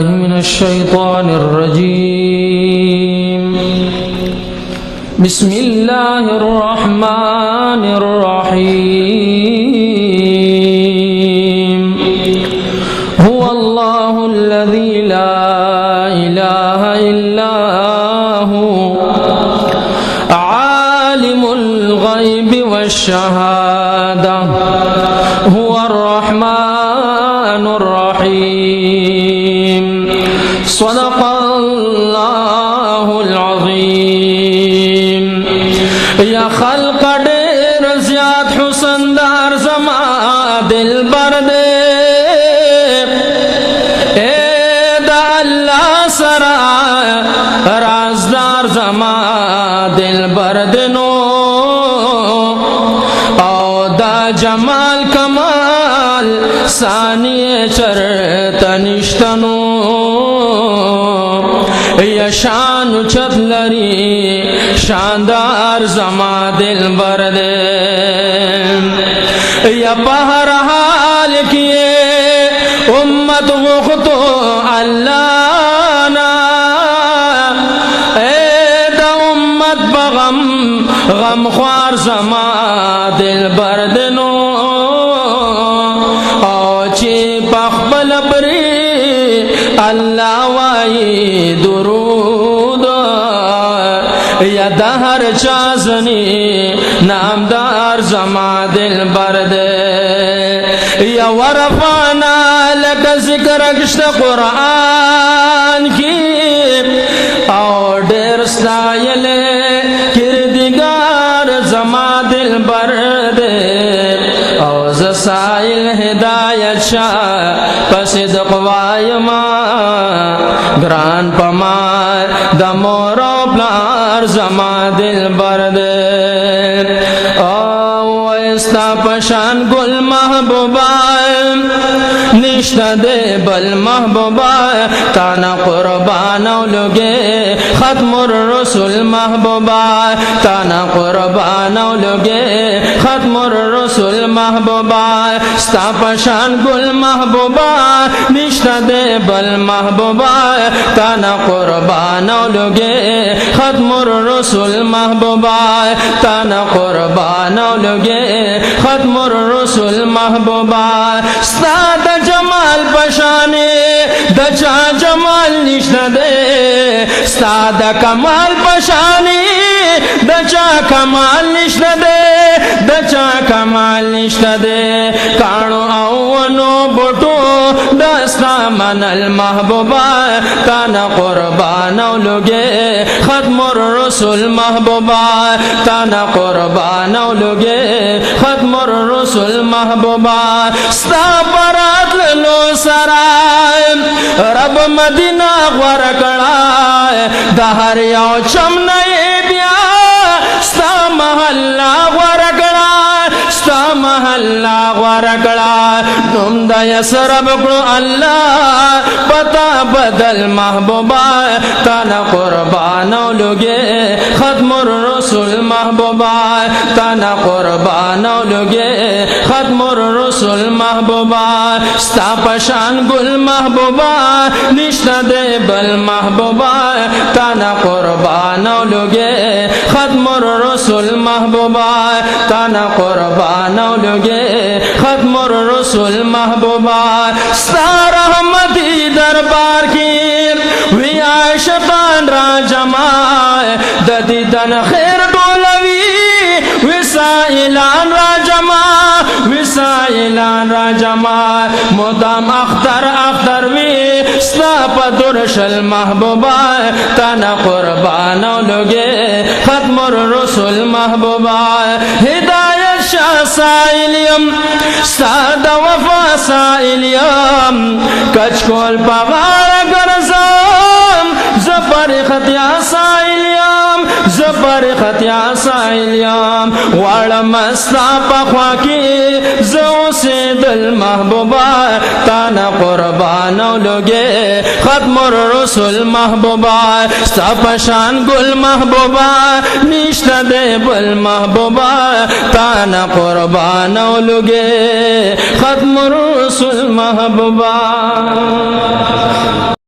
من الشيطان الرجيم. بسم الله الرحمن الرحيم. هو الله الذي لا إله إلا هو عالم الغيب والشهادة هو الرحمن الرحيم. صدق الله العظيم. یا خلق ډیر زیات حسن دار زما دل بر دے اے دا اللہ سرا رازدار زما دل بر دنو او دا جمال کمال ثانی چرت نشتنو یا شان چت لری شاندار زما دل بر دے یا بہر حال کیے امت غختو اللہ نا اے دا امت بغم غم خوار زما دل بر دنو او چی پخبل بری اللہ وائی درود یا دہر چازنی نامدار زما دل بر دے یا ورفانا لک ذکر کشت قرآن کی او دیر ستایلے کردگار زما دل بر دے او زسائل ہدایت شاہ پسد قوائما گران پما دمور و پلار زما دل بر دے او استا پشان گل محبوبا نشتا دے بل محبوبا تانا قربان اولوگے ختم الرسول محبوبا تانا قربان اولوگے ختم الرسول محبوبا استا پشان گل محبوبا نشتا دے بل محبوبا تانا قربان اولوگے ختم الرسول محبوبا تانا قربان اولوگے ختم الرسول محبوبا استاد جمال پشانے دچا جمال نشتا دے استاد کمال پشانے دچا کمال نشتا دے دچا کمال نشتا دے کانو اونو بوٹو دستا من المحبوبا تانا قربان اولوگے ختم الرسول محبوبا تانا قربان اولوگے ختم الرسول محبوبا ستا برات لنو سرائے رب مدینہ غورکڑائے دہر یو چمنائے بیا ستا محلہ غورکڑائے ستا محلہ غورکڑائے نم دا یسرب کرو اللہ پتا بدل محبوبا تانا قربان اولوگے ختم الرسول محبوبا تانا قربان اولوگے ختم الرسول محبوبا ستا پشان گل محبوبا نشتا دے بل محبوبا تانا قربان اولوگے ختم الرسول محبوبا تانا قربان اولوگے ختم الرسول محبوبا ستا رحمتی دربار کی وی عاشقان را جمائے ددیدن خیر دولوی وسائلان را جمائے وسائلان را جمائے مدام اختر اختر وی ستا پدرشل محبوبا تانا قربان اولوگے ختم الرسول محبوبا ہدایت شاہ سائلیم ستا وفا سائلیم کچ کول پغار گرزام زبر خطیا سائلیم زبر خطیا سائلیم وارم استا پخوا کی زو سے دل محبوبا تانا قربان اولوگے ختم الرسول محبوبا ستا پشان گل محبوبا نشتا دے بل محبوبا تانا قربان اولوگے ختم الرسول محبوبا